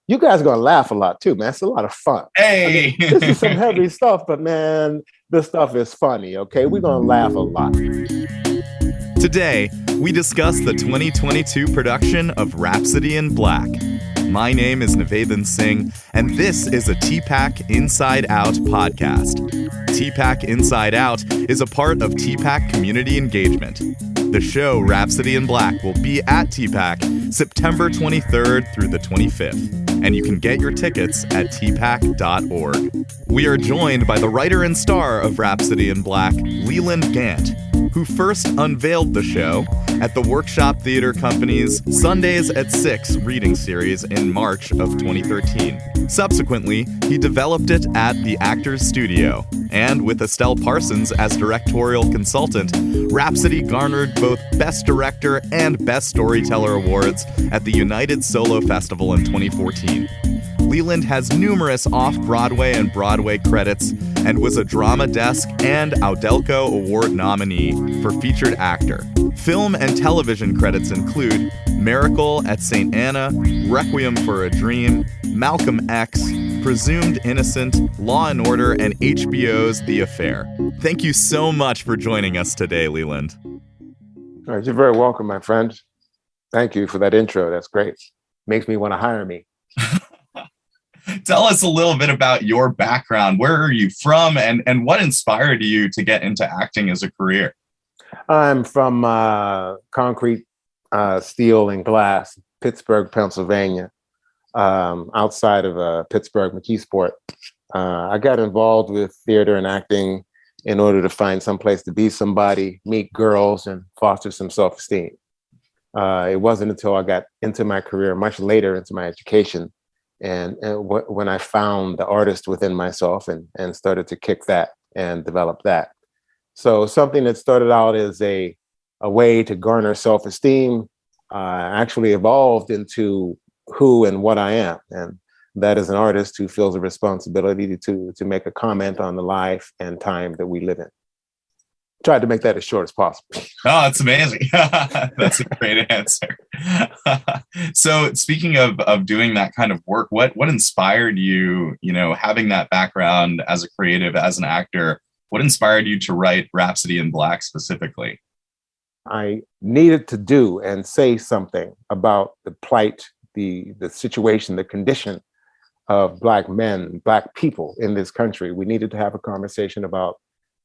You guys are going to laugh a lot too, man. It's a lot of fun. Hey, This is some heavy stuff, but man, this stuff is funny, okay? We're going to laugh a lot. Today, we discuss the 2022 production of Rhapsody in Black. My name is Nivedhan Singh, and this is a TPAC InsideOut podcast. TPAC InsideOut is a part of TPAC Community Engagement. The show Rhapsody in Black will be at TPAC September 23rd through the 25th, and you can get your tickets at tpac.org. We are joined by the writer and star of Rhapsody in Black, LeLand Gantt, who first unveiled the show at the Workshop Theater Company's Sundays at 6 reading series in March of 2013. Subsequently, he developed it at the Actors Studio, and with Estelle Parsons as directorial consultant, Rhapsody garnered both Best Director and Best Storyteller awards at the United Solo Festival in 2014. LeLand has numerous off-Broadway and Broadway credits and was a Drama Desk and Audelco Award nominee for Featured Actor. Film and television credits include Miracle at St. Anna, Requiem for a Dream, Malcolm X, Presumed Innocent, Law & Order, and HBO's The Affair. Thank you so much for joining us today, LeLand. All right, you're very welcome, my friend. Thank you for that intro. That's great. Makes me want to hire me. Tell us a little bit about your background. Where are you from, and what inspired you to get into acting as a career? I'm from concrete, steel, and glass, Pittsburgh, Pennsylvania, outside of Pittsburgh, McKeesport. I got involved with theater and acting in order to find some place to be somebody, meet girls, and foster some self-esteem. It wasn't until I got into my career, much later into my education, and when I found the artist within myself and started to kick that and develop that. So something that started out as a way to garner self-esteem actually evolved into who and what I am. And that is an artist who feels a responsibility to make a comment on the life and time that we live in. Tried to make that as short as possible. Oh, that's amazing. That's a great answer. So speaking of doing that kind of work, what inspired you, having that background as a creative, as an actor, what inspired you to write Rhapsody in Black specifically? I needed to do and say something about the plight, the situation, the condition of Black men, Black people in this country. We needed to have a conversation about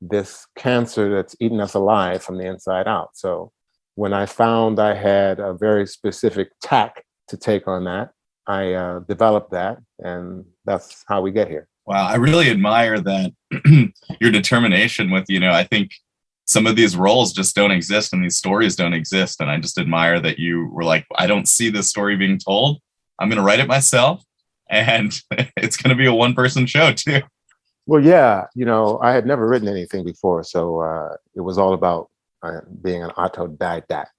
this cancer that's eating us alive from the inside out. So when I found I had a very specific tack to take on that, I developed that, and that's how we get here. Wow, I really admire that your determination with, I think some of these roles just don't exist and these stories don't exist. And I just admire that you were like, I don't see this story being told. I'm going to write it myself, and it's going to be a one-person show too. Well, yeah, I had never written anything before, so it was all about being an autodidact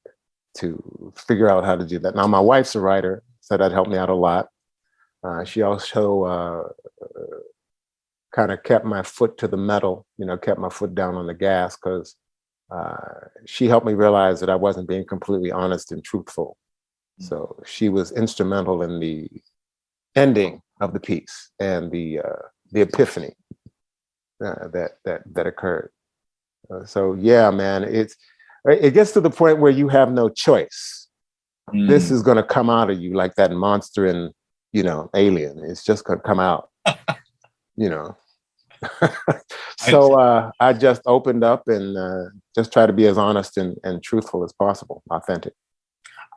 to figure out how to do that. Now, my wife's a writer, so that helped me out a lot. She also kind of kept my foot to the metal, kept my foot down on the gas, because she helped me realize that I wasn't being completely honest and truthful. So she was instrumental in the ending of the piece and the epiphany that occurred. So yeah, man, it gets to the point where you have no choice. This is going to come out of you like that monster in, Alien. It's just going to come out, So I just opened up and just try to be as honest and truthful as possible, authentic.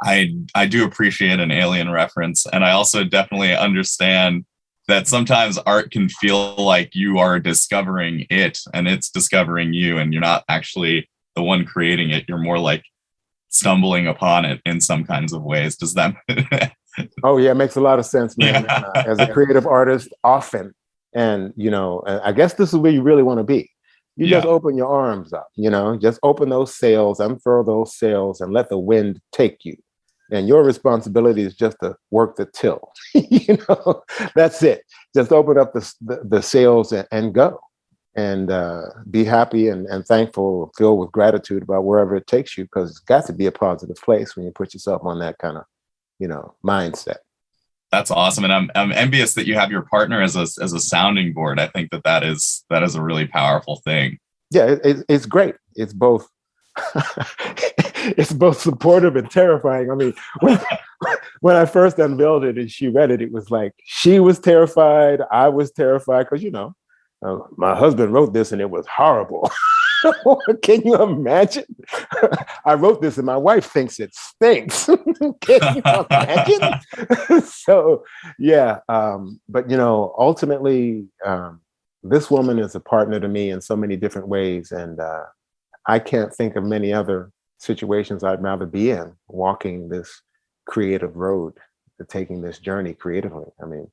I do appreciate an Alien reference, and I also definitely understand that sometimes art can feel like you are discovering it and it's discovering you, and you're not actually the one creating it. You're more like stumbling upon it in some kinds of ways. Does that? Oh yeah, it makes a lot of sense, man. Yeah. As a creative artist, often, and I guess this is where you really want to be. You just open your arms up, just open those sails, unfurl those sails, and let the wind take you. And your responsibility is just to work the till. That's it. Just open up the sails and go, and be happy and thankful, filled with gratitude about wherever it takes you, because it's got to be a positive place when you put yourself on that kind of, mindset. That's awesome, and I'm envious that you have your partner as a sounding board. I think that is a really powerful thing. Yeah, it's great. It's both. It's both supportive and terrifying. I mean, when I first unveiled it and she read it, it was like she was terrified. I was terrified because my husband wrote this and it was horrible. Can you imagine? I wrote this and my wife thinks it stinks. Can you imagine? So, yeah. But, ultimately, this woman is a partner to me in so many different ways. And I can't think of many other situations I'd rather be in, walking this creative road, taking this journey creatively. I mean,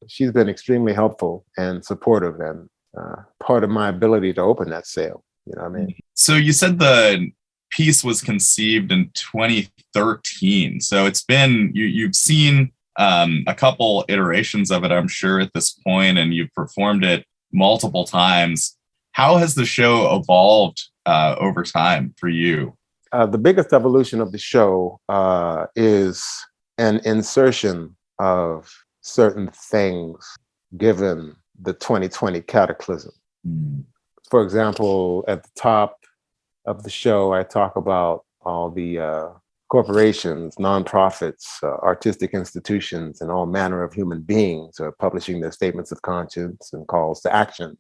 she's been extremely helpful and supportive and part of my ability to open that sale. You know what I mean? So you said the piece was conceived in 2013. So it's been, you've seen a couple iterations of it, I'm sure, at this point, and you've performed it multiple times. How has the show evolved over time for you? The biggest evolution of the show is an insertion of certain things given the 2020 cataclysm. For example, at the top of the show, I talk about all the corporations, nonprofits, artistic institutions, and all manner of human beings are publishing their statements of conscience and calls to action.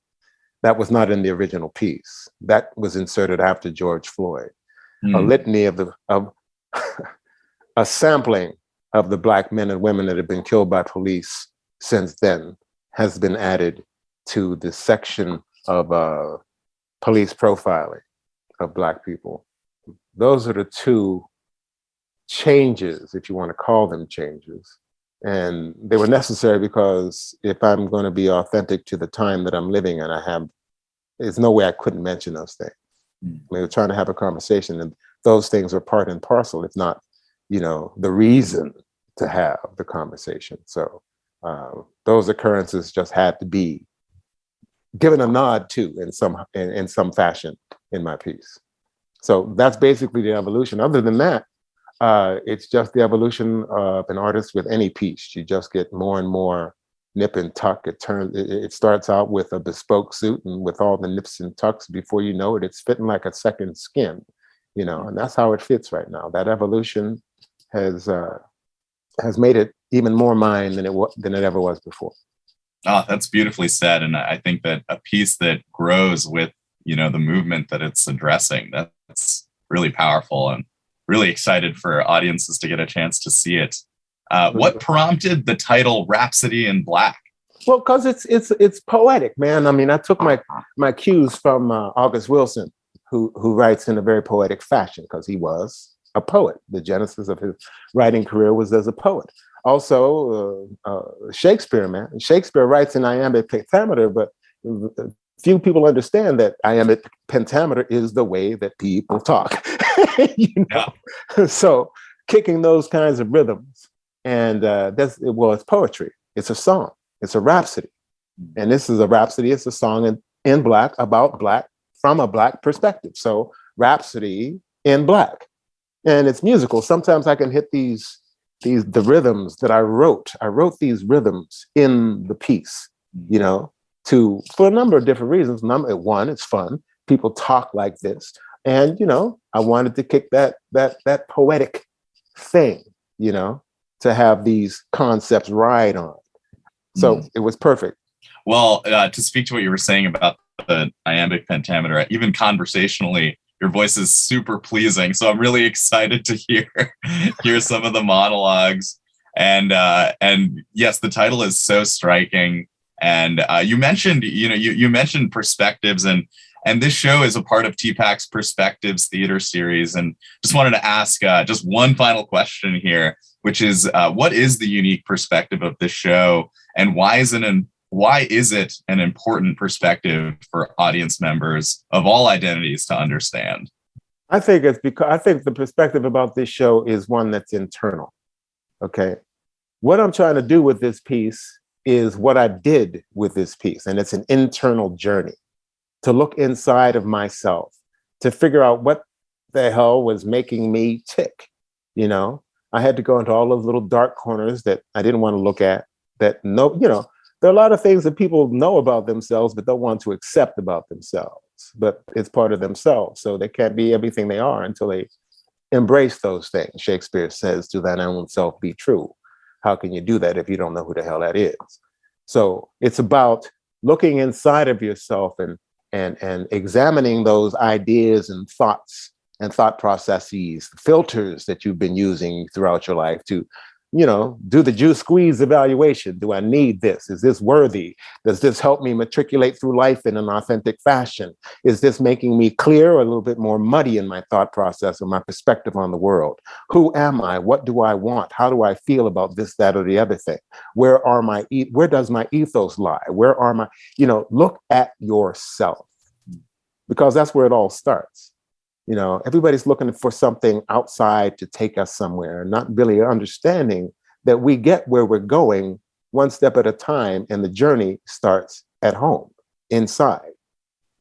That was not in the original piece. That was inserted after George Floyd. A litany of a sampling of the Black men and women that have been killed by police since then has been added to the section of police profiling of Black people. Those are the two changes, if you want to call them changes. And they were necessary because if I'm going to be authentic to the time that I'm living in, there's no way I couldn't mention those things. We were trying to have a conversation, and those things are part and parcel, if not, the reason to have the conversation. So those occurrences just had to be given a nod to in some fashion in my piece. So that's basically the evolution. Other than that, it's just the evolution of an artist with any piece. You just get more and more nip and tuck. It starts out with a bespoke suit and with all the nips and tucks. Before you know it, it's fitting like a second skin, and that's how it fits right now. That evolution has made it even more mine than it ever was before. Oh, that's beautifully said. And I think that a piece that grows with, the movement that it's addressing, that's really powerful, and really excited for audiences to get a chance to see it. What prompted the title Rhapsody in Black? Well, because it's poetic, man. I mean, I took my cues from August Wilson, who writes in a very poetic fashion, because he was a poet. The genesis of his writing career was as a poet. Also, Shakespeare, man. Shakespeare writes in iambic pentameter, but few people understand that iambic pentameter is the way that people talk. Yeah. So kicking those kinds of rhythms, and it's poetry. It's a song. It's a rhapsody, and this is a rhapsody. It's a song in Black about Black from a Black perspective. So Rhapsody in Black, and it's musical. Sometimes I can hit the rhythms that I wrote. I wrote these rhythms in the piece, for a number of different reasons. Number one, it's fun. People talk like this. And, I wanted to kick that poetic thing, to have these concepts ride on. So it was perfect. Well, to speak to what you were saying about the iambic pentameter, even conversationally, your voice is super pleasing. So I'm really excited to hear some of the monologues. And yes, the title is so striking. And you mentioned, you mentioned perspectives, and this show is a part of TPAC's Perspectives Theater Series. And just wanted to ask just one final question here, which is, what is the unique perspective of this show, and why is it an important perspective for audience members of all identities to understand? I think the perspective about this show is one that's internal. Okay. What I'm trying to do with this piece is what I did with this piece. And it's an internal journey to look inside of myself, to figure out what the hell was making me tick. I had to go into all those little dark corners that I didn't want to look at. That there are a lot of things that people know about themselves but don't want to accept about themselves. But it's part of themselves, so they can't be everything they are until they embrace those things. Shakespeare says, "To thine own self be true." How can you do that if you don't know who the hell that is? So it's about looking inside of yourself and examining those ideas and thoughts and thought processes, filters that you've been using throughout your life to, do the juice squeeze evaluation. Do I need this? Is this worthy? Does this help me matriculate through life in an authentic fashion? Is this making me clear or a little bit more muddy in my thought process or my perspective on the world? Who am I? What do I want? How do I feel about this, that, or the other thing? Where does my ethos lie? Where are my, look at yourself, because that's where it all starts. Everybody's looking for something outside to take us somewhere, not really understanding that we get where we're going one step at a time, and the journey starts at home, inside,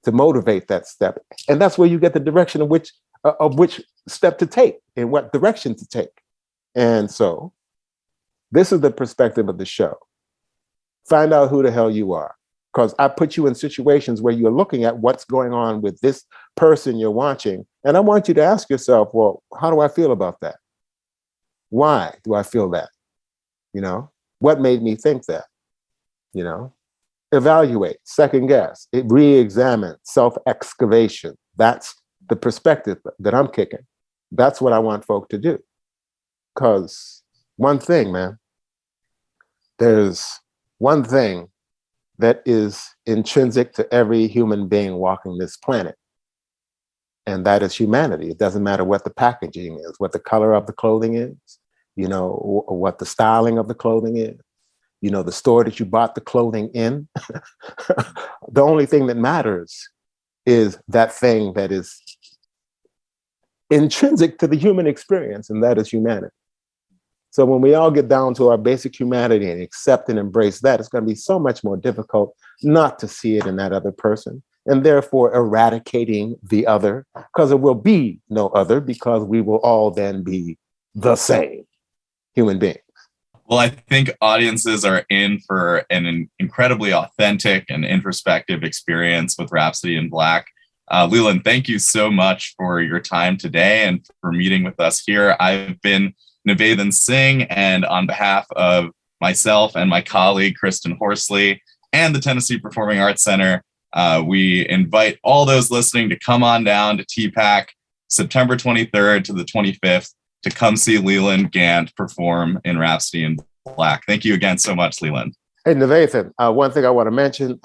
to motivate that step. And that's where you get the direction of which step to take and what direction to take. And so this is the perspective of the show. Find out who the hell you are. Because I put you in situations where you're looking at what's going on with this person you're watching. And I want you to ask yourself, well, how do I feel about that? Why do I feel that? What made me think that? Evaluate, second guess, re-examine, self-excavation. That's the perspective that I'm kicking. That's what I want folk to do. Because one thing, man, there's one thing that is intrinsic to every human being walking this planet. And that is humanity. It doesn't matter what the packaging is, what the color of the clothing is, or what the styling of the clothing is, the store that you bought the clothing in. The only thing that matters is that thing that is intrinsic to the human experience, and that is humanity. So when we all get down to our basic humanity and accept and embrace that, it's going to be so much more difficult not to see it in that other person, and therefore eradicating the other, because there will be no other, because we will all then be the same human beings. Well, I think audiences are in for an incredibly authentic and introspective experience with Rhapsody in Black. LeLand, thank you so much for your time today and for meeting with us here. I've been Nivedhan Singh, and on behalf of myself and my colleague, Kristin Horsley, and the Tennessee Performing Arts Center, we invite all those listening to come on down to TPAC September 23rd to the 25th to come see LeLand Gantt perform in Rhapsody in Black. Thank you again so much, LeLand. Hey, Nivedhan, one thing I want to mention,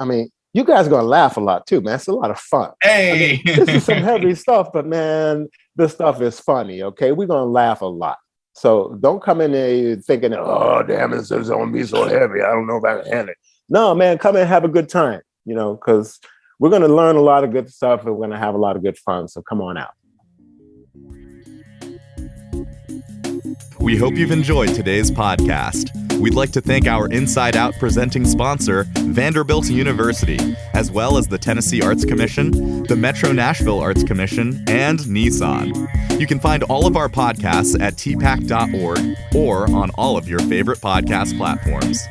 you guys are going to laugh a lot too, man. It's a lot of fun. Hey! This is some heavy stuff, but man, this stuff is funny, okay? We're going to laugh a lot. So don't come in there thinking, oh, damn, this is going to be so heavy. I don't know if I can handle it. No, man, come in and have a good time, because we're going to learn a lot of good stuff and we're going to have a lot of good fun. So come on out. We hope you've enjoyed today's podcast. We'd like to thank our Inside Out presenting sponsor, Vanderbilt University, as well as the Tennessee Arts Commission, the Metro Nashville Arts Commission, and Nissan. You can find all of our podcasts at tpac.org or on all of your favorite podcast platforms.